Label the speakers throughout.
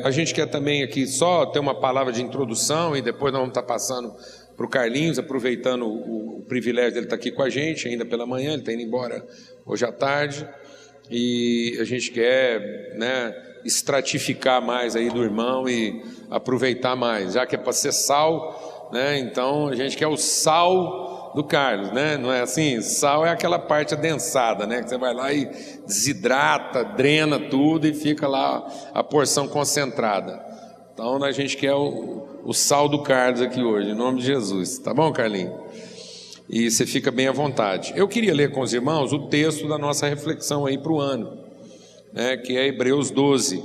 Speaker 1: A gente quer também aqui só ter uma palavra de introdução e depois nós vamos estar passando para o Carlinhos, aproveitando o privilégio dele estar aqui com a gente ainda pela manhã, ele está indo embora hoje à tarde, e a gente quer, estratificar mais aí do irmão e aproveitar mais, já que é para ser sal, então a gente quer o sal do Carlos, não é assim? Sal é aquela parte adensada, que você vai lá e desidrata, drena tudo e fica lá a porção concentrada. Então a gente quer o sal do Carlos aqui hoje, em nome de Jesus, tá bom, Carlinhos? E você fica bem à vontade. Eu queria ler com os irmãos o texto da nossa reflexão aí para o ano, que é Hebreus 12.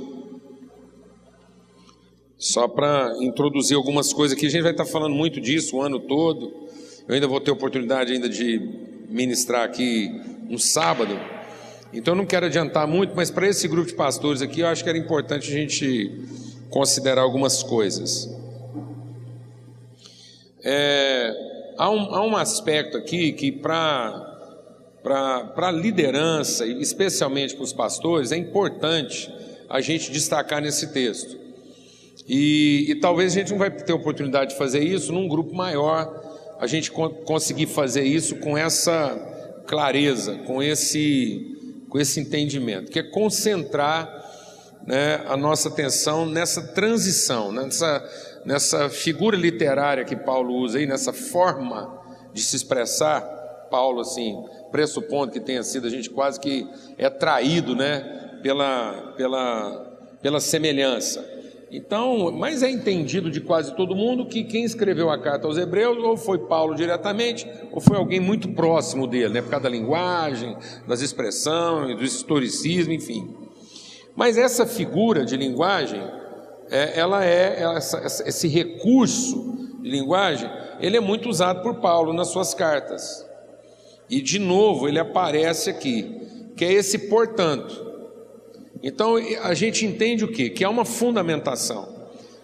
Speaker 1: Só para introduzir algumas coisas aqui, a gente vai estar falando muito disso o ano todo. Eu ainda vou ter oportunidade ainda de ministrar aqui um sábado, então eu não quero adiantar muito, mas para esse grupo de pastores aqui, eu acho que era importante a gente considerar algumas coisas. Há um aspecto aqui que para a liderança, especialmente para os pastores, é importante a gente destacar nesse texto. E talvez a gente não vai ter oportunidade de fazer isso num grupo maior, a gente conseguir fazer isso com essa clareza, com esse entendimento, que é concentrar a nossa atenção nessa transição, nessa figura literária que Paulo usa aí, nessa forma de se expressar. Paulo, assim, pressupondo que tenha sido, a gente quase que é traído, pela semelhança. Então, mas é entendido de quase todo mundo que quem escreveu a carta aos Hebreus ou foi Paulo diretamente, ou foi alguém muito próximo dele, por causa da linguagem, das expressões, do historicismo, enfim. Mas essa figura de linguagem, esse recurso de linguagem, ele é muito usado por Paulo nas suas cartas. E, de novo, ele aparece aqui, que é esse portanto. Então, a gente entende o quê? Que há uma fundamentação.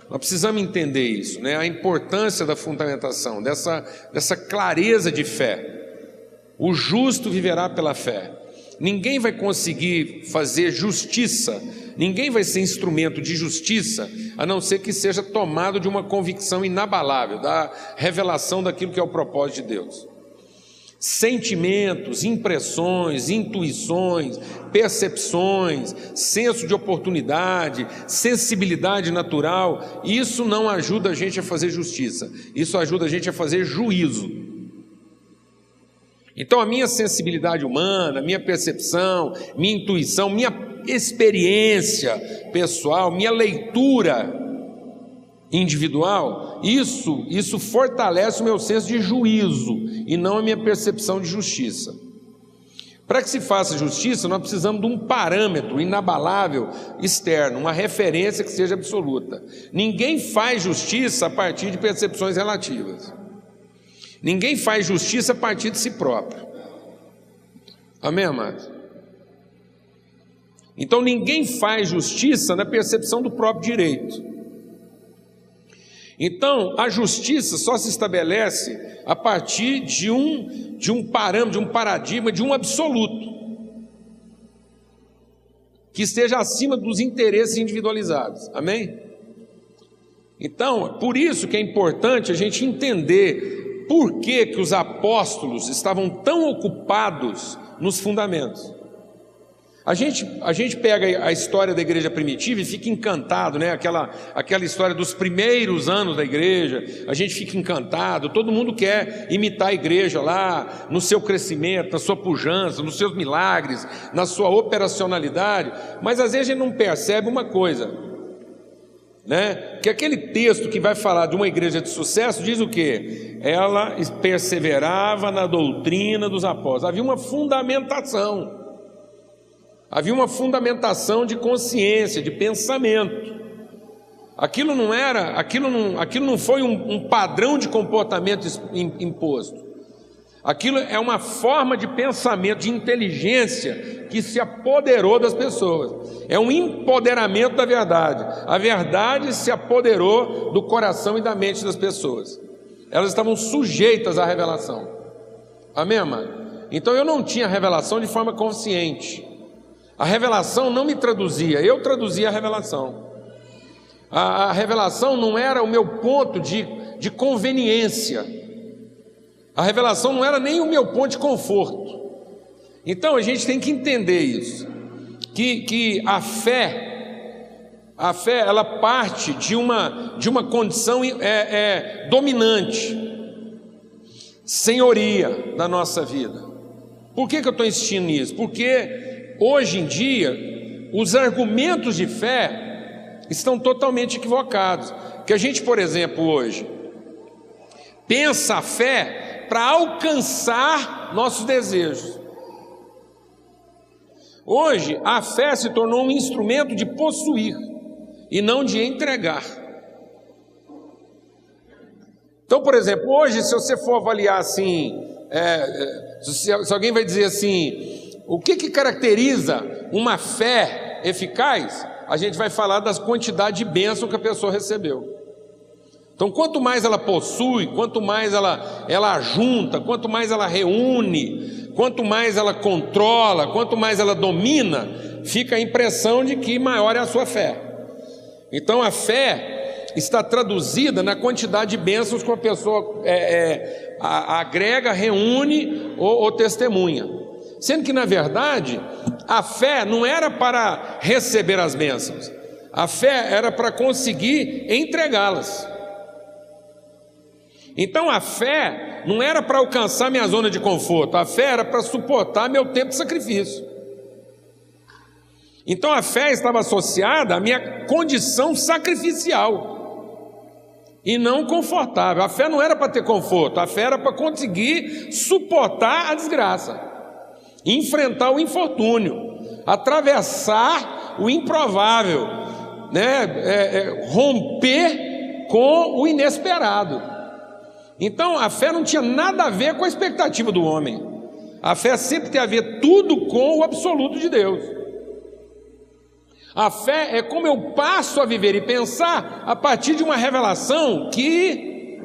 Speaker 1: Nós precisamos entender isso, a importância da fundamentação, dessa clareza de fé. O justo viverá pela fé. Ninguém vai conseguir fazer justiça, ninguém vai ser instrumento de justiça, a não ser que seja tomado de uma convicção inabalável, da revelação daquilo que é o propósito de Deus. Sentimentos, impressões, intuições, percepções, senso de oportunidade, sensibilidade natural, isso não ajuda a gente a fazer justiça, isso ajuda a gente a fazer juízo. Então a minha sensibilidade humana, minha percepção, minha intuição, minha experiência pessoal, minha leitura individual, isso fortalece o meu senso de juízo e não a minha percepção de justiça. Para que se faça justiça, nós precisamos de um parâmetro inabalável externo, uma referência que seja absoluta. Ninguém faz justiça a partir de percepções relativas. Ninguém faz justiça a partir de si próprio. Amém, amados? Então ninguém faz justiça na percepção do próprio direito. Então, a justiça só se estabelece a partir de um parâmetro, de um paradigma, de um absoluto, que esteja acima dos interesses individualizados. Amém? Então, por isso que é importante a gente entender por que os apóstolos estavam tão ocupados nos fundamentos. A gente pega a história da igreja primitiva e fica encantado, aquela história dos primeiros anos da igreja, a gente fica encantado, todo mundo quer imitar a igreja lá, no seu crescimento, na sua pujança, nos seus milagres, na sua operacionalidade, mas às vezes a gente não percebe uma coisa, que aquele texto que vai falar de uma igreja de sucesso diz o quê? Ela perseverava na doutrina dos apóstolos, havia uma fundamentação. Havia uma fundamentação de consciência, de pensamento. Aquilo não foi um padrão de comportamento imposto. Aquilo é uma forma de pensamento, de inteligência que se apoderou das pessoas. É um empoderamento da verdade. A verdade se apoderou do coração e da mente das pessoas. Elas estavam sujeitas à revelação. Amém, amado? Então eu não tinha revelação de forma consciente. A revelação não me traduzia, eu traduzia a revelação. A revelação não era o meu ponto de conveniência. A revelação não era nem o meu ponto de conforto. Então a gente tem que entender isso, que a fé ela parte de uma condição dominante, senhoria da nossa vida. Por que eu estou insistindo nisso? Porque hoje em dia os argumentos de fé estão totalmente equivocados. Que a gente, por exemplo, hoje pensa a fé para alcançar nossos desejos. Hoje a fé se tornou um instrumento de possuir e não de entregar. Então, por exemplo, hoje, se você for avaliar assim, se alguém vai dizer assim, o que caracteriza uma fé eficaz, a gente vai falar das quantidades de bênção que a pessoa recebeu. Então, quanto mais ela possui, quanto mais ela junta, quanto mais ela reúne, quanto mais ela controla, quanto mais ela domina, fica a impressão de que maior é a sua fé. Então, a fé está traduzida na quantidade de bênçãos que a pessoa agrega, reúne ou testemunha. Sendo que, na verdade, a fé não era para receber as bênçãos, a fé era para conseguir entregá-las. Então a fé não era para alcançar minha zona de conforto, a fé era para suportar meu tempo de sacrifício. Então a fé estava associada à minha condição sacrificial e não confortável. A fé não era para ter conforto, a fé era para conseguir suportar a desgraça, enfrentar o infortúnio, atravessar o improvável, romper com o inesperado. Então a fé não tinha nada a ver com a expectativa do homem. A fé sempre tem a ver tudo com o absoluto de Deus. A fé é como eu passo a viver e pensar a partir de uma revelação que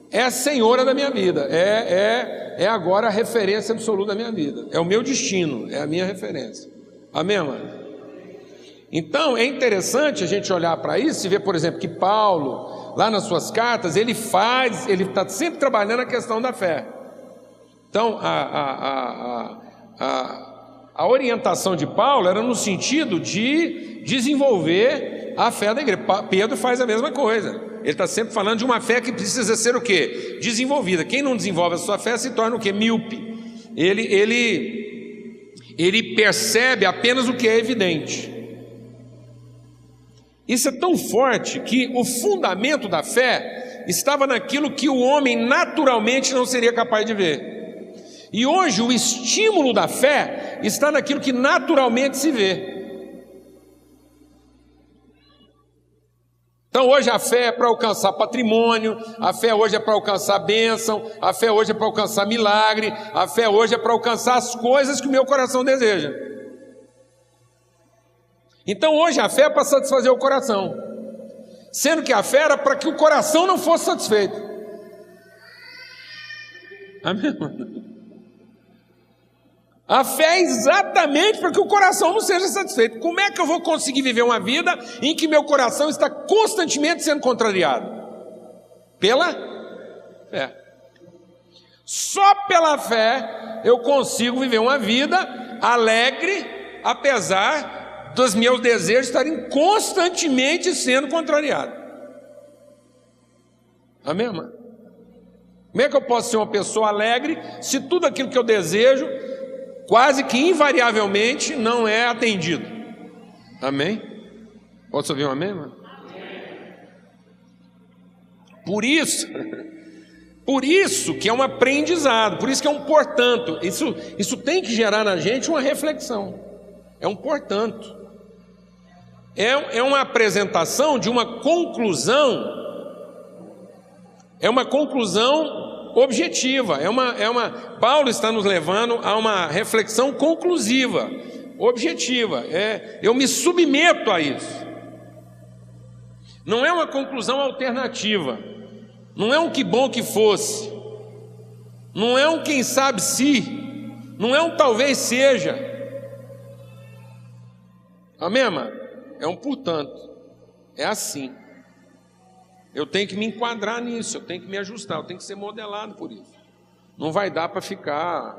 Speaker 1: é a senhora da minha vida, é agora a referência absoluta da minha vida, é o meu destino, é a minha referência. Amém, mano? Então é interessante a gente olhar para isso e ver, por exemplo, que Paulo, lá nas suas cartas, ele está sempre trabalhando a questão da fé. Então a orientação de Paulo era no sentido de desenvolver a fé da igreja. Pedro faz a mesma coisa. Ele está sempre falando de uma fé que precisa ser o quê? Desenvolvida. Quem não desenvolve a sua fé se torna o quê? Míope. Ele percebe apenas o que é evidente. Isso é tão forte que o fundamento da fé estava naquilo que o homem naturalmente não seria capaz de ver. E hoje o estímulo da fé está naquilo que naturalmente se vê. Então hoje a fé é para alcançar patrimônio, a fé hoje é para alcançar bênção, a fé hoje é para alcançar milagre, a fé hoje é para alcançar as coisas que o meu coração deseja. Então hoje a fé é para satisfazer o coração, sendo que a fé era para que o coração não fosse satisfeito. Amém? A fé é exatamente para que o coração não seja satisfeito. Como é que eu vou conseguir viver uma vida em que meu coração está constantemente sendo contrariado? Pela fé. Só pela fé eu consigo viver uma vida alegre, apesar dos meus desejos estarem constantemente sendo contrariados. Amém, irmão? Como é que eu posso ser uma pessoa alegre se tudo aquilo que eu desejo quase que invariavelmente não é atendido? Amém? Posso ouvir um amém, mano? Por isso que é um aprendizado, por isso que é um portanto. Isso tem que gerar na gente uma reflexão. É um portanto. É uma apresentação de uma conclusão. É uma conclusão objetiva. Paulo está nos levando a uma reflexão conclusiva, objetiva. Eu me submeto a isso. Não é uma conclusão alternativa. Não é um que bom que fosse. Não é um quem sabe se. Não é um talvez seja. Amém, mano? É um portanto. É assim. Eu tenho que me enquadrar nisso, eu tenho que me ajustar, eu tenho que ser modelado por isso. Não vai dar para ficar,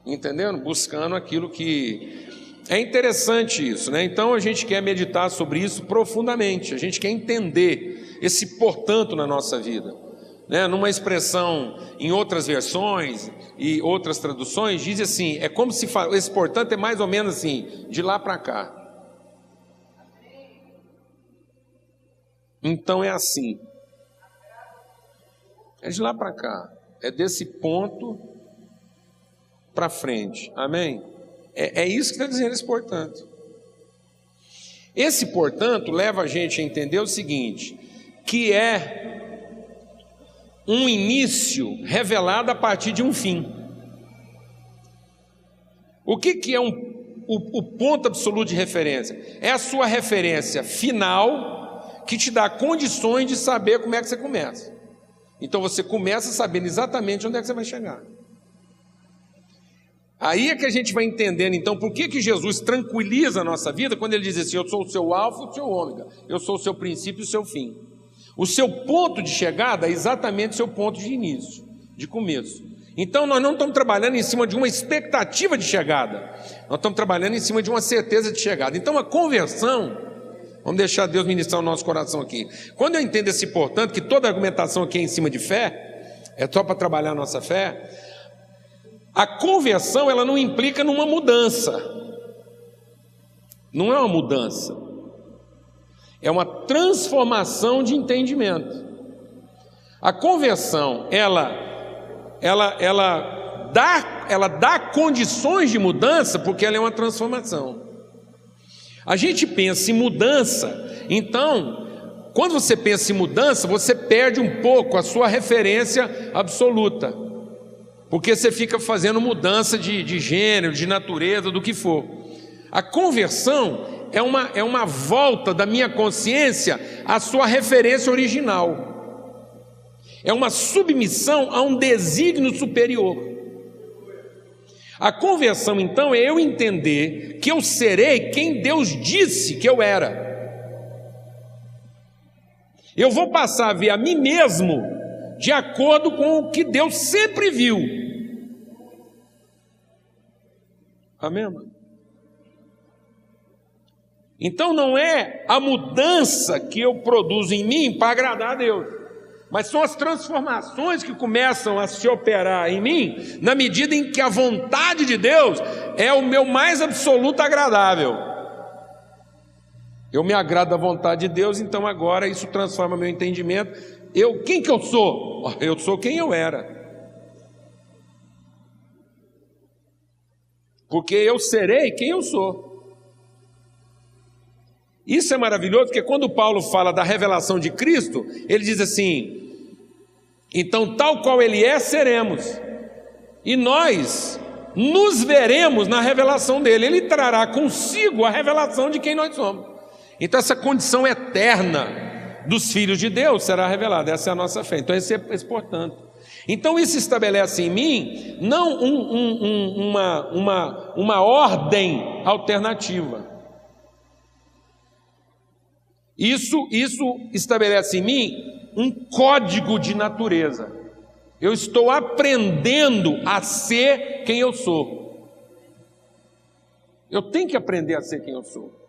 Speaker 1: entendendo? Buscando aquilo que... É interessante isso, né? Então a gente quer meditar sobre isso profundamente, a gente quer entender esse portanto na nossa vida, né? Numa expressão, em outras versões e outras traduções, diz assim, é como se esse portanto é mais ou menos assim, de lá para cá. Então é assim, é de lá para cá, é desse ponto para frente, amém? É isso que está dizendo esse portanto. Esse portanto leva a gente a entender o seguinte, que é um início revelado a partir de um fim. O que é o ponto absoluto de referência? É a sua referência final que te dá condições de saber como é que você começa. Então você começa sabendo exatamente onde é que você vai chegar. Aí é que a gente vai entendendo, então, por que Jesus tranquiliza a nossa vida quando ele diz assim, eu sou o seu alfa e o seu ômega, eu sou o seu princípio e o seu fim. O seu ponto de chegada é exatamente o seu ponto de início, de começo. Então nós não estamos trabalhando em cima de uma expectativa de chegada, nós estamos trabalhando em cima de uma certeza de chegada. Então a conversão, vamos deixar Deus ministrar o nosso coração aqui. Quando eu entendo esse portanto, que toda argumentação aqui é em cima de fé, é só para trabalhar a nossa fé, a conversão, ela não implica numa mudança. Não é uma mudança. É uma transformação de entendimento. A conversão, ela dá condições de mudança porque ela é uma transformação. A gente pensa em mudança, então, quando você pensa em mudança, você perde um pouco a sua referência absoluta. Porque você fica fazendo mudança de gênero, de natureza, do que for. A conversão é uma volta da minha consciência à sua referência original. É uma submissão a um desígnio superior. A conversão, então, é eu entender que eu serei quem Deus disse que eu era. Eu vou passar a ver a mim mesmo de acordo com o que Deus sempre viu. Amém, mano? Então não é a mudança que eu produzo em mim para agradar a Deus, mas são as transformações que começam a se operar em mim, na medida em que a vontade de Deus é o meu mais absoluto agradável. Eu me agrado da vontade de Deus, então agora isso transforma meu entendimento. Quem que eu sou? Eu sou quem eu era. Porque eu serei quem eu sou. Isso é maravilhoso, porque quando Paulo fala da revelação de Cristo, ele diz assim, então tal qual ele é, seremos. E nós nos veremos na revelação dele. Ele trará consigo a revelação de quem nós somos. Então essa condição eterna dos filhos de Deus será revelada. Essa é a nossa fé. Então esse portanto. Então isso estabelece em mim não uma ordem alternativa. Isso estabelece em mim um código de natureza. Eu estou aprendendo a ser quem eu sou. Eu tenho que aprender a ser quem eu sou.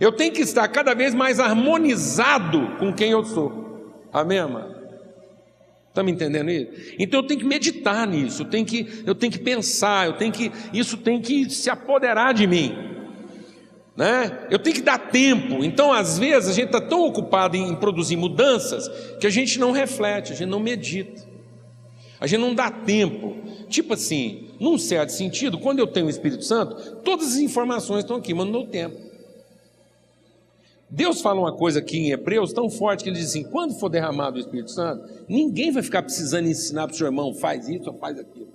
Speaker 1: Eu tenho que estar cada vez mais harmonizado com quem eu sou. Amém, amado? Está me entendendo isso? Então eu tenho que meditar nisso, eu tenho que pensar, isso tem que se apoderar de mim, né? Eu tenho que dar tempo. Então às vezes a gente está tão ocupado em produzir mudanças que a gente não reflete, a gente não medita, a gente não dá tempo. Tipo assim, num certo sentido, quando eu tenho o Espírito Santo, todas as informações estão aqui, mas não dou tempo. Deus fala uma coisa aqui em Hebreus tão forte que ele diz assim, quando for derramado o Espírito Santo, ninguém vai ficar precisando ensinar para o seu irmão, faz isso ou faz aquilo.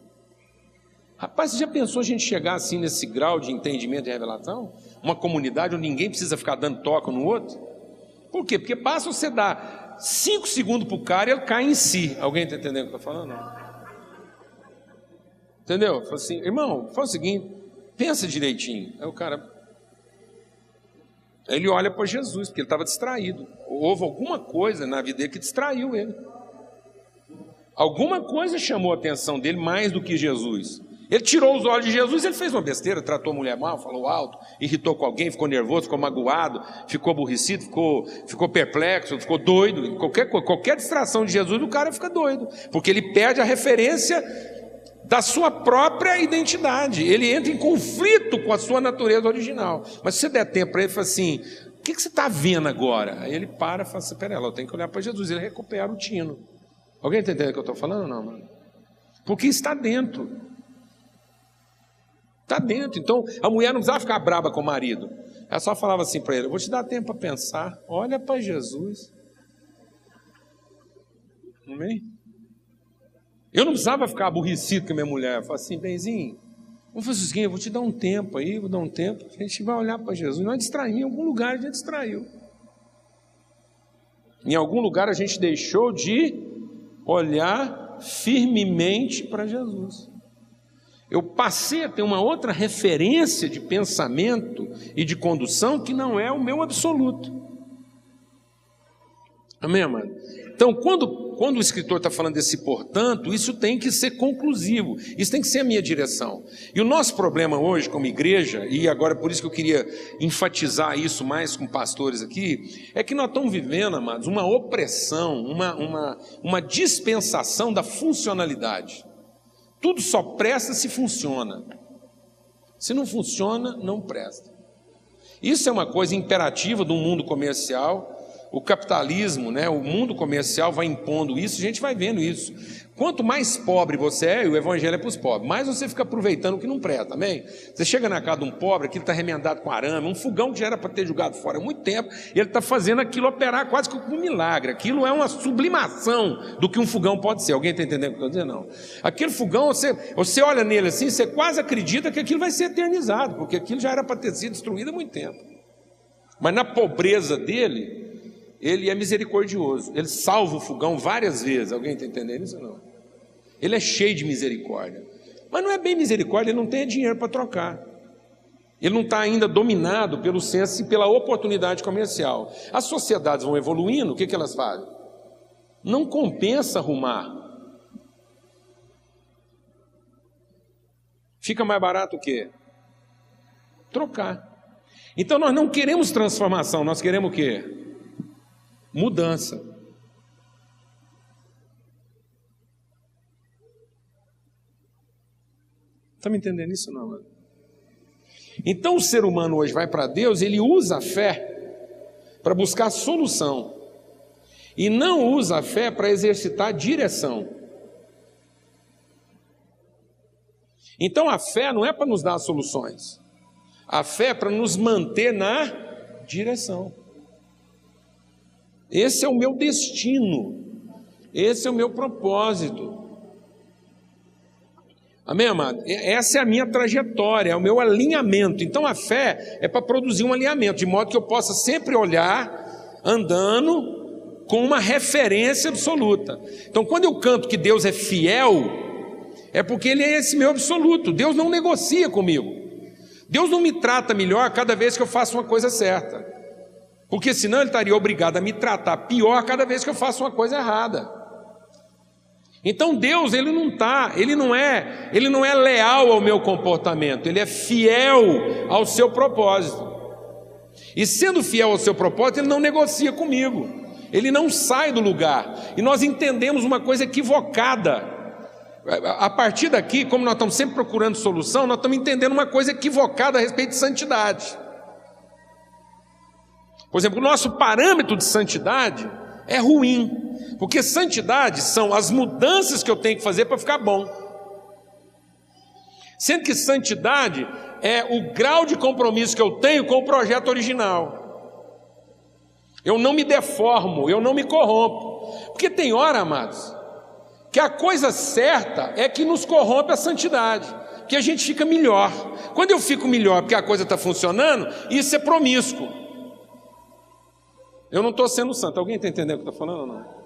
Speaker 1: Rapaz, você já pensou a gente chegar assim nesse grau de entendimento e revelação? Uma comunidade onde ninguém precisa ficar dando toque no outro? Por quê? Porque basta você dar 5 segundos para o cara e ele cai em si. Alguém está entendendo o que eu estou falando? Não. Entendeu? Fala assim, irmão, fala o seguinte, pensa direitinho. Aí o cara... Ele olha para Jesus, porque ele estava distraído. Houve alguma coisa na vida dele que distraiu ele. Alguma coisa chamou a atenção dele mais do que Jesus. Ele tirou os olhos de Jesus, ele fez uma besteira, tratou a mulher mal, falou alto, irritou com alguém, ficou nervoso, ficou magoado, ficou aborrecido, ficou perplexo, ficou doido. Qualquer distração de Jesus, o cara fica doido, porque ele perde a referência da sua própria identidade. Ele entra em conflito com a sua natureza original. Mas se você der tempo para ele, ele fala assim: o que você está vendo agora? Aí ele para e fala assim: pera lá, eu tenho que olhar para Jesus. Ele recupera o tino. Alguém está entendendo o que eu estou falando ou não, mano? Porque está dentro. Está dentro. Então a mulher não precisava ficar braba com o marido. Ela só falava assim para ele: eu vou te dar tempo para pensar. Olha para Jesus. Amém? Eu não precisava ficar aborrecido com a minha mulher. Eu falava assim: benzinho, vamos fazer o seguinte, eu vou te dar um tempo aí, vou dar um tempo, a gente vai olhar para Jesus. Nós distraímos, em algum lugar a gente distraiu. Em algum lugar a gente deixou de olhar firmemente para Jesus. Eu passei a ter uma outra referência de pensamento e de condução que não é o meu absoluto. Amém, amado? Então, quando o escritor está falando desse portanto, isso tem que ser conclusivo, isso tem que ser a minha direção. E o nosso problema hoje como igreja, e agora por isso que eu queria enfatizar isso mais com pastores aqui, é que nós estamos vivendo, amados, uma opressão, uma dispensação da funcionalidade. Tudo só presta se funciona. Se não funciona, não presta. Isso é uma coisa imperativa do mundo comercial. O capitalismo, né, o mundo comercial vai impondo isso, a gente vai vendo isso. Quanto mais pobre você é, e o evangelho é para os pobres, mais você fica aproveitando o que não presta, amém? Você chega na casa de um pobre, aquilo está remendado com arame, um fogão que já era para ter jogado fora há muito tempo, e ele está fazendo aquilo operar quase que um milagre. Aquilo é uma sublimação do que um fogão pode ser. Alguém está entendendo o que eu estou dizendo? Não. Aquele fogão, você olha nele assim, você quase acredita que aquilo vai ser eternizado, porque aquilo já era para ter sido destruído há muito tempo. Mas na pobreza dele, ele é misericordioso, ele salva o fogão várias vezes. Alguém está entendendo isso ou não? Ele é cheio de misericórdia, mas não é bem misericórdia, ele não tem dinheiro para trocar. Ele não está ainda dominado pelo senso e pela oportunidade comercial. As sociedades vão evoluindo, o que elas fazem? Não compensa arrumar. Fica mais barato o quê? Trocar. Então nós não queremos transformação, nós queremos o quê? Mudança. Está me entendendo isso não, mano? Então o ser humano hoje vai para Deus, ele usa a fé para buscar solução e não usa a fé para exercitar direção. Então a fé não é para nos dar soluções, a fé é para nos manter na direção. Esse é o meu destino, esse é o meu propósito. Amém, amado? Essa é a minha trajetória, é o meu alinhamento. Então a fé é para produzir um alinhamento, de modo que eu possa sempre olhar, andando com uma referência absoluta. Então quando eu canto que Deus é fiel, é porque Ele é esse meu absoluto. Deus não negocia comigo. Deus não me trata melhor cada vez que eu faço uma coisa certa. Porque senão Ele estaria obrigado a me tratar pior cada vez que eu faço uma coisa errada. Então Deus, Ele não é leal ao meu comportamento, Ele é fiel ao seu propósito. E sendo fiel ao seu propósito, Ele não negocia comigo, Ele não sai do lugar. E nós entendemos uma coisa equivocada. A partir daqui, como nós estamos sempre procurando solução, nós estamos entendendo uma coisa equivocada a respeito de santidade. Por exemplo, o nosso parâmetro de santidade é ruim, porque santidade são as mudanças que eu tenho que fazer para ficar bom. Sendo que santidade é o grau de compromisso que eu tenho com o projeto original. Eu não me deformo, eu não me corrompo. Porque tem hora, amados, que a coisa certa é que nos corrompe a santidade, que a gente fica melhor. Quando eu fico melhor porque a coisa está funcionando, isso é promíscuo. Eu não estou sendo santo. Alguém está entendendo o que eu estou falando ou não?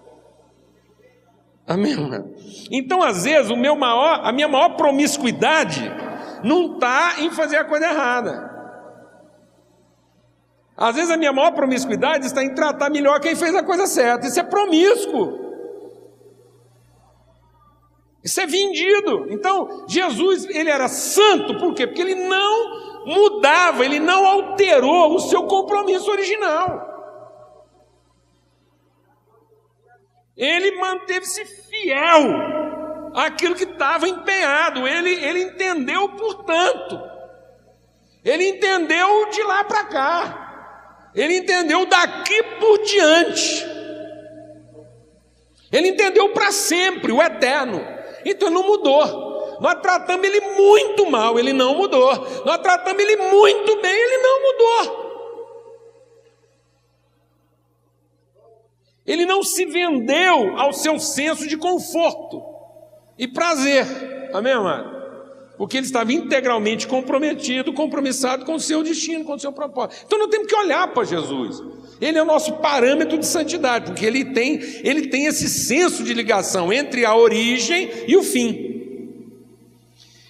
Speaker 1: Amém, irmão? Então, às vezes, a minha maior promiscuidade não está em fazer a coisa errada. Às vezes a minha maior promiscuidade está em tratar melhor quem fez a coisa certa. Isso é promíscuo. Isso é vendido. Então, Jesus, ele era santo, por quê? Porque ele não mudava, ele não alterou o seu compromisso original. Ele manteve-se fiel àquilo que estava empenhado. Ele entendeu, portanto. Ele entendeu de lá para cá. Ele entendeu daqui por diante. Ele entendeu para sempre, o eterno. Então ele não mudou. Nós tratamos ele muito mal, ele não mudou. Nós tratamos ele muito bem, ele não mudou. Ele não se vendeu ao seu senso de conforto e prazer. Amém, amado? Porque ele estava integralmente compromissado com o seu destino, com o seu propósito. Então nós temos que olhar para Jesus. Ele é o nosso parâmetro de santidade, porque ele tem esse senso de ligação entre a origem e o fim.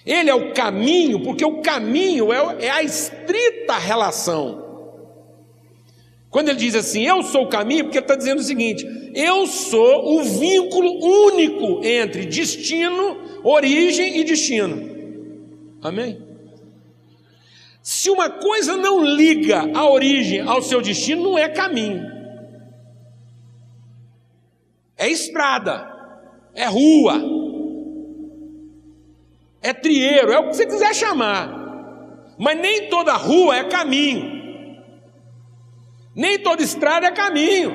Speaker 1: Ele é o caminho, porque o caminho é a estrita relação. Quando ele diz assim, eu sou o caminho, porque ele está dizendo o seguinte, eu sou o vínculo único entre destino, origem e destino. Amém? Se uma coisa não liga a origem ao seu destino, não é caminho. É estrada, é rua, é trieiro, é o que você quiser chamar. Mas nem toda rua é caminho. Nem toda estrada é caminho.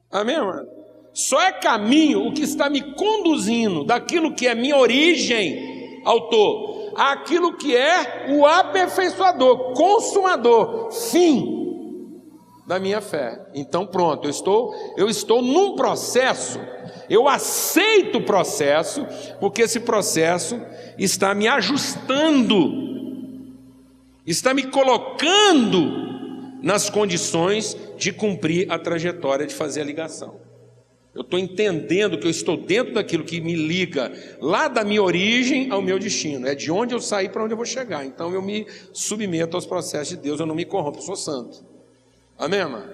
Speaker 1: Amém, mano? Só é caminho o que está me conduzindo daquilo que é minha origem, autor, àquilo que é o aperfeiçoador, consumador, fim da minha fé. Então pronto, eu estou num processo, eu aceito o processo, porque esse processo está me ajustando, está me colocando nas condições de cumprir a trajetória, de fazer a ligação. Eu estou entendendo que eu estou dentro daquilo que me liga lá da minha origem ao meu destino. É de onde eu saí para onde eu vou chegar. Então eu me submeto aos processos de Deus, eu não me corrompo, eu sou santo. Amém, irmão?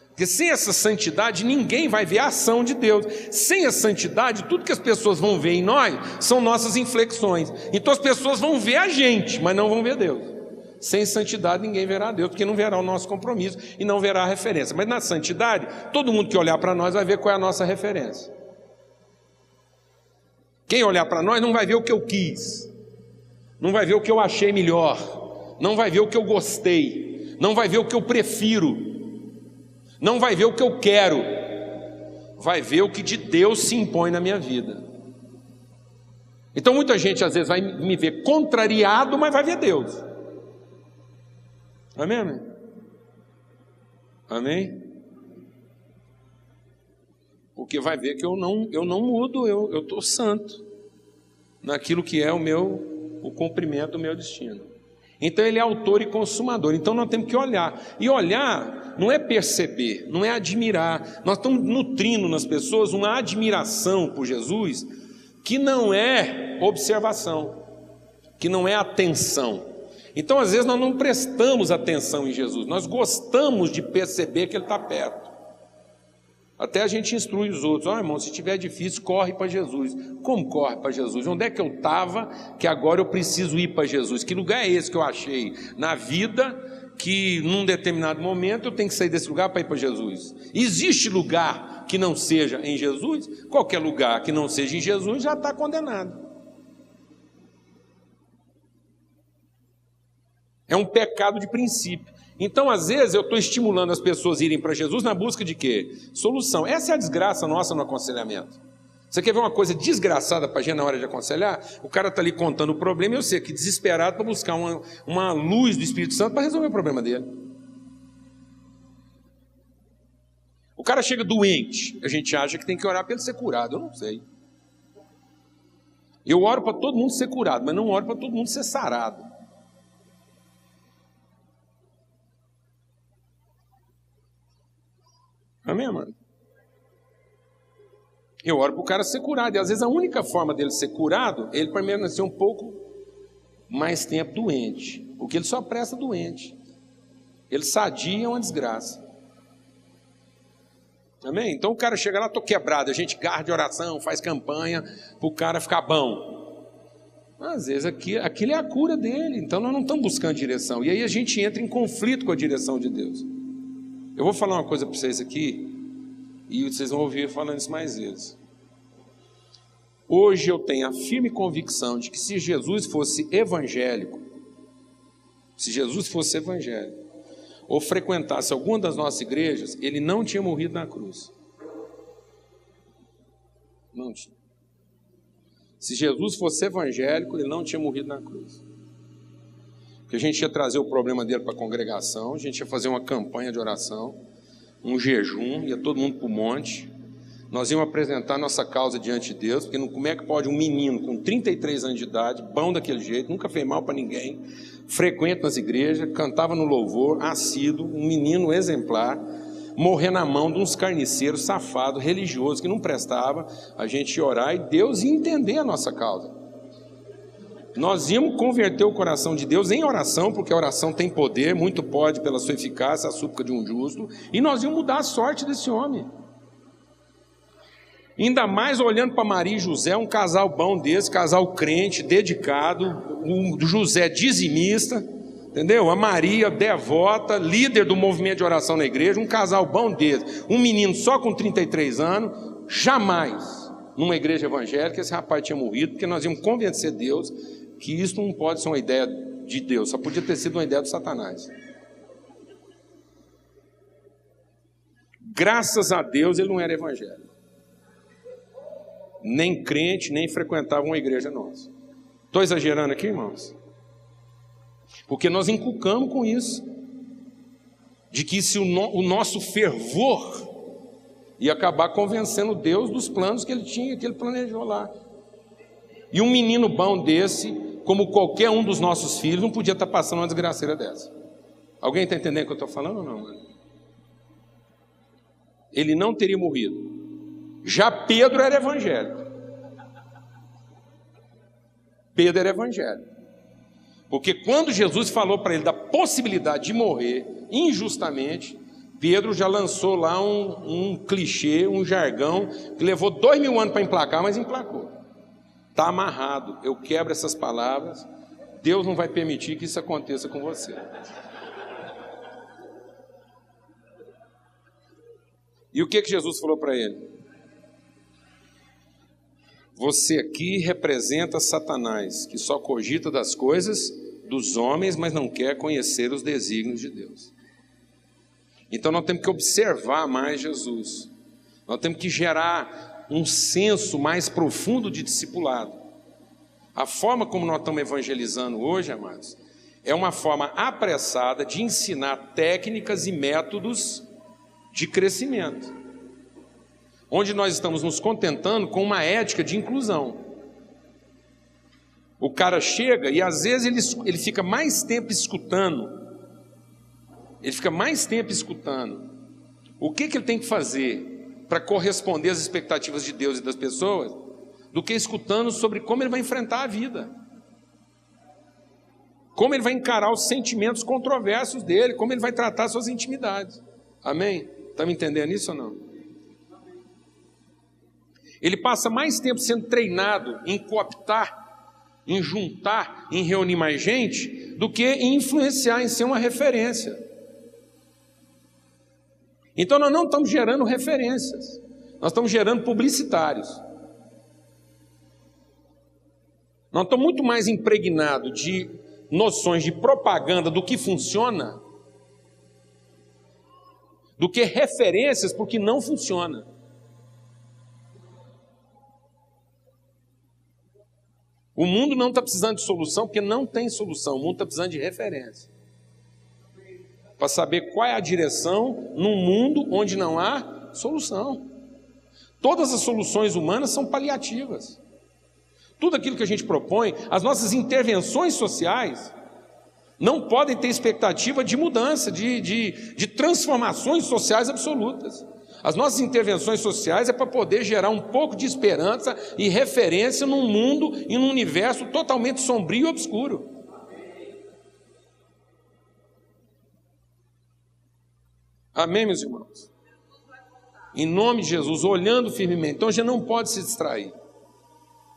Speaker 1: Porque sem essa santidade ninguém vai ver a ação de Deus. Sem a santidade, tudo que as pessoas vão ver em nós são nossas inflexões. Então as pessoas vão ver a gente, mas não vão ver Deus. Sem santidade ninguém verá Deus, porque não verá o nosso compromisso e não verá a referência. Mas na santidade, todo mundo que olhar para nós vai ver qual é a nossa referência. Quem olhar para nós não vai ver o que eu quis, não vai ver o que eu achei melhor, não vai ver o que eu gostei, não vai ver o que eu prefiro, não vai ver o que eu quero, vai ver o que de Deus se impõe na minha vida. Então muita gente às vezes vai me ver contrariado, mas vai ver Deus. Amém, amém? Amém? Porque vai ver que eu não mudo, eu estou santo naquilo que é o cumprimento do meu destino. Então ele é autor e consumador. Então nós temos que olhar. E olhar não é perceber, não é admirar. Nós estamos nutrindo nas pessoas uma admiração por Jesus que não é observação, que não é atenção. Então, às vezes, nós não prestamos atenção em Jesus, nós gostamos de perceber que Ele está perto. Até a gente instrui os outros, irmão, se estiver difícil, corre para Jesus. Como corre para Jesus? Onde é que eu estava que agora eu preciso ir para Jesus? Que lugar é esse que eu achei na vida que, num determinado momento, eu tenho que sair desse lugar para ir para Jesus? Existe lugar que não seja em Jesus? Qualquer lugar que não seja em Jesus já está condenado. É um pecado de princípio. Então, às vezes, eu estou estimulando as pessoas a irem para Jesus na busca de quê? Solução. Essa é a desgraça nossa no aconselhamento. Você quer ver uma coisa desgraçada para a gente na hora de aconselhar? O cara está ali contando o problema e eu sei aqui desesperado para buscar uma luz do Espírito Santo para resolver o problema dele. O cara chega doente, a gente acha que tem que orar para ele ser curado. Eu não sei. Eu oro para todo mundo ser curado, mas não oro para todo mundo ser sarado. Amém, mano? Eu oro para o cara ser curado. E às vezes a única forma dele ser curado é ele permanecer um pouco mais tempo doente, porque ele só presta doente. Ele sadia é uma desgraça. Amém? Então o cara chega lá, estou quebrado, a gente garde oração, faz campanha para o cara ficar bom. Às vezes aquilo é a cura dele, então nós não estamos buscando direção. E aí a gente entra em conflito com a direção de Deus. Eu vou falar uma coisa para vocês aqui, e vocês vão ouvir falando isso mais vezes. Hoje eu tenho a firme convicção de que se Jesus fosse evangélico, ou frequentasse alguma das nossas igrejas, ele não tinha morrido na cruz. Não tinha. Se Jesus fosse evangélico, ele não tinha morrido na cruz. Porque a gente ia trazer o problema dele para a congregação, a gente ia fazer uma campanha de oração, um jejum, ia todo mundo para o monte, nós íamos apresentar nossa causa diante de Deus, porque como é que pode um menino com 33 anos de idade, bom daquele jeito, nunca fez mal para ninguém, frequente nas igrejas, cantava no louvor, assíduo, um menino exemplar, morrer na mão de uns carniceiros safados, religiosos, que não prestava, a gente ia orar e Deus ia entender a nossa causa. Nós íamos converter o coração de Deus em oração, porque a oração tem poder, muito pode pela sua eficácia, a súplica de um justo, e nós íamos mudar a sorte desse homem. Ainda mais olhando para Maria e José, um casal bom desse, casal crente, dedicado, o José dizimista, entendeu? A Maria devota, líder do movimento de oração na igreja, um casal bom desse, um menino só com 33 anos, jamais numa igreja evangélica esse rapaz tinha morrido, porque nós íamos convencer Deus que isso não pode ser uma ideia de Deus, só podia ter sido uma ideia do Satanás. Graças a Deus ele não era evangélico. Nem crente, nem frequentava uma igreja nossa. Estou exagerando aqui, irmãos? Porque nós inculcamos com isso, de que se o nosso fervor ia acabar convencendo Deus dos planos que ele tinha, que ele planejou lá. E um menino bom desse, como qualquer um dos nossos filhos, não podia estar passando uma desgraceira dessa. Alguém está entendendo o que eu estou falando ou não, mano? Ele não teria morrido. Já Pedro era evangélico. Pedro era evangélico. Porque quando Jesus falou para ele da possibilidade de morrer injustamente, Pedro já lançou lá um clichê, um jargão, que levou 2000 anos para emplacar, mas emplacou. Está amarrado, eu quebro essas palavras, Deus não vai permitir que isso aconteça com você. E o que Jesus falou para ele? Você aqui representa Satanás, que só cogita das coisas dos homens, mas não quer conhecer os desígnios de Deus. Então nós temos que observar mais Jesus. Nós temos que gerar um senso mais profundo de discipulado. A forma como nós estamos evangelizando hoje, amados, é uma forma apressada de ensinar técnicas e métodos de crescimento, onde nós estamos nos contentando com uma ética de inclusão. O cara chega e às vezes ele fica mais tempo escutando. O que ele tem que fazer para corresponder às expectativas de Deus e das pessoas, do que escutando sobre como ele vai enfrentar a vida, como ele vai encarar os sentimentos controversos dele, como ele vai tratar suas intimidades. Amém? Está me entendendo isso ou não? Ele passa mais tempo sendo treinado em cooptar, em juntar, em reunir mais gente, do que em influenciar, em ser uma referência. Então nós não estamos gerando referências, nós estamos gerando publicitários. Nós estamos muito mais impregnados de noções de propaganda do que funciona, do que referências porque não funciona. O mundo não está precisando de solução, porque não tem solução. O mundo está precisando de referência. Para saber qual é a direção num mundo onde não há solução. Todas as soluções humanas são paliativas. Tudo aquilo que a gente propõe, as nossas intervenções sociais, não podem ter expectativa de mudança, de transformações sociais absolutas. As nossas intervenções sociais é para poder gerar um pouco de esperança e referência num mundo e num universo totalmente sombrio e obscuro. Amém, meus irmãos? Em nome de Jesus, olhando firmemente. Então a gente não pode se distrair.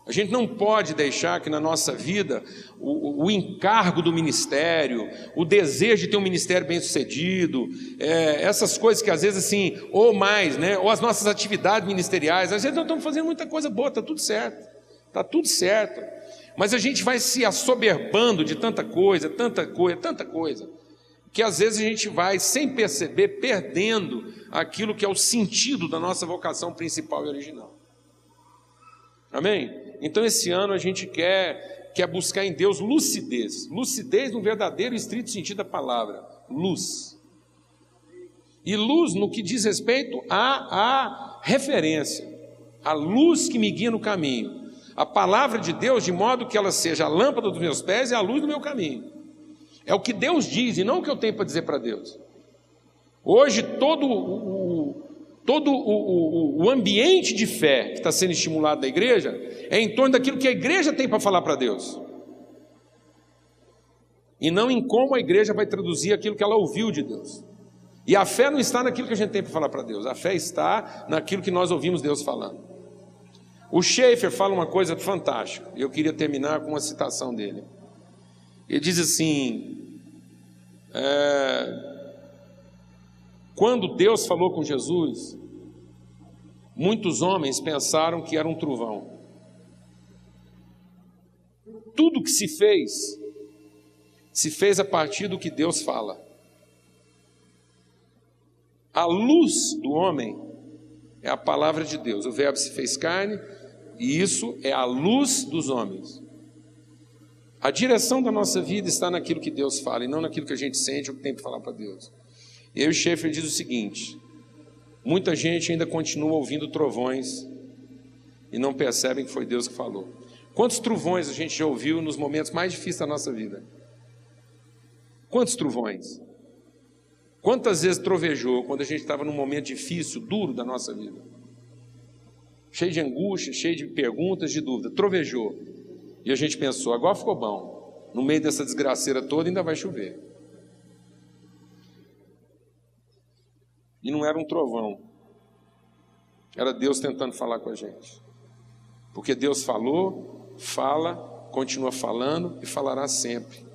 Speaker 1: A gente não pode deixar que na nossa vida o encargo do ministério, o desejo de ter um ministério bem sucedido, essas coisas que às vezes assim, ou mais, né, ou as nossas atividades ministeriais, às vezes nós estamos fazendo muita coisa boa, está tudo certo, mas a gente vai se assoberbando de tanta coisa, que às vezes a gente vai, sem perceber, perdendo aquilo que é o sentido da nossa vocação principal e original. Amém? Então esse ano a gente quer buscar em Deus lucidez no verdadeiro e estrito sentido da palavra, luz. E luz no que diz respeito à referência, a luz que me guia no caminho. A palavra de Deus, de modo que ela seja a lâmpada dos meus pés e a luz do meu caminho. É o que Deus diz e não o que eu tenho para dizer para Deus. Hoje todo o ambiente de fé que está sendo estimulado da igreja é em torno daquilo que a igreja tem para falar para Deus. E não em como a igreja vai traduzir aquilo que ela ouviu de Deus. E a fé não está naquilo que a gente tem para falar para Deus. A fé está naquilo que nós ouvimos Deus falando. O Schaeffer fala uma coisa fantástica. E eu queria terminar com uma citação dele. Ele diz assim... Quando Deus falou com Jesus, muitos homens pensaram que era um trovão. Tudo que se fez a partir do que Deus fala. A luz do homem é a palavra de Deus. O verbo se fez carne, e isso é a luz dos homens. A direção da nossa vida está naquilo que Deus fala, e não naquilo que a gente sente ou que tem para falar para Deus. E aí o Schaeffer diz o seguinte: muita gente ainda continua ouvindo trovões e não percebem que foi Deus que falou. Quantos trovões a gente já ouviu nos momentos mais difíceis da nossa vida? Quantos trovões? Quantas vezes trovejou quando a gente estava num momento difícil, duro da nossa vida? Cheio de angústia, cheio de perguntas, de dúvida. Trovejou. E a gente pensou, agora ficou bom. No meio dessa desgraceira toda ainda vai chover. E não era um trovão. Era Deus tentando falar com a gente. Porque Deus falou, fala, continua falando e falará sempre.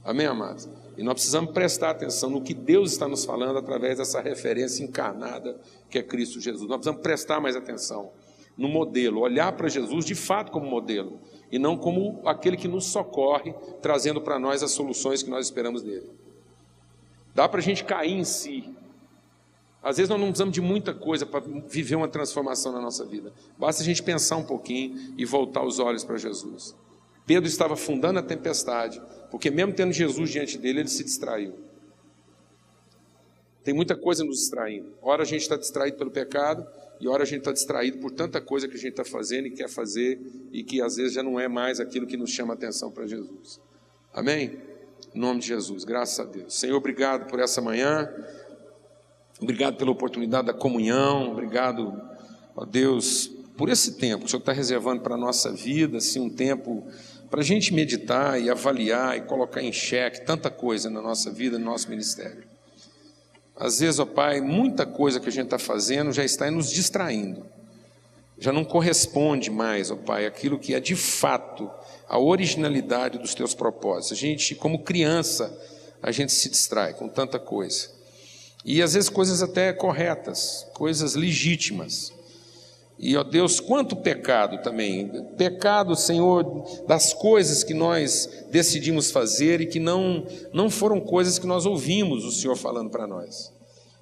Speaker 1: Amém, amados? E nós precisamos prestar atenção no que Deus está nos falando através dessa referência encarnada que é Cristo Jesus. Nós precisamos prestar mais atenção no modelo, olhar para Jesus de fato como modelo, e não como aquele que nos socorre, trazendo para nós as soluções que nós esperamos dele. Dá para a gente cair em si. Às vezes nós não precisamos de muita coisa para viver uma transformação na nossa vida. Basta a gente pensar um pouquinho e voltar os olhos para Jesus. Pedro estava afundando a tempestade, porque mesmo tendo Jesus diante dele, ele se distraiu. Tem muita coisa nos distraindo. Ora a gente está distraído pelo pecado, e ora a gente está distraído por tanta coisa que a gente está fazendo e quer fazer, e que às vezes já não é mais aquilo que nos chama a atenção para Jesus. Amém? Em nome de Jesus, graças a Deus. Senhor, obrigado por essa manhã. Obrigado pela oportunidade da comunhão, obrigado, ó Deus, por esse tempo que o Senhor está reservando para a nossa vida, assim, um tempo para a gente meditar e avaliar e colocar em xeque tanta coisa na nossa vida, no nosso ministério. Às vezes, ó Pai, muita coisa que a gente está fazendo já está nos distraindo, já não corresponde mais, ó Pai, aquilo que é de fato a originalidade dos Teus propósitos. A gente, como criança, a gente se distrai com tanta coisa. E às vezes coisas até corretas, coisas legítimas. E, ó Deus, quanto pecado também. Pecado, Senhor, das coisas que nós decidimos fazer e que não foram coisas que nós ouvimos o Senhor falando para nós.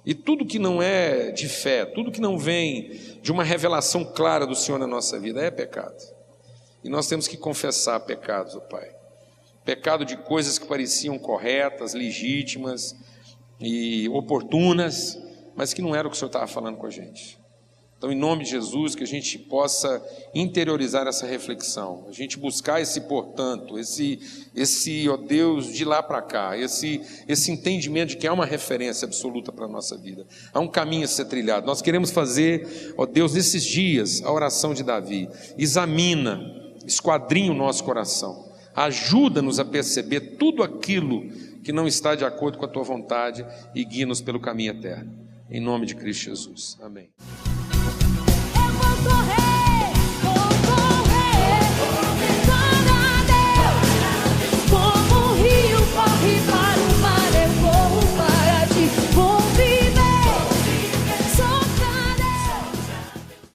Speaker 1: E tudo que não é de fé, tudo que não vem de uma revelação clara do Senhor na nossa vida é pecado. E nós temos que confessar pecados, ó Pai. Pecado de coisas que pareciam corretas, legítimas e oportunas, mas que não era o que o Senhor estava falando com a gente. Então, em nome de Jesus, que a gente possa interiorizar essa reflexão, a gente buscar esse portanto, ó Deus, de lá para cá, esse entendimento de que há uma referência absoluta para a nossa vida, há um caminho a ser trilhado. Nós queremos fazer, ó Deus, nesses dias, a oração de Davi. Examina, esquadrinha o nosso coração, ajuda-nos a perceber tudo aquilo que não está de acordo com a Tua vontade e guia-nos pelo caminho eterno. em nome de Cristo Jesus. Amém.
Speaker 2: Eu vou correr.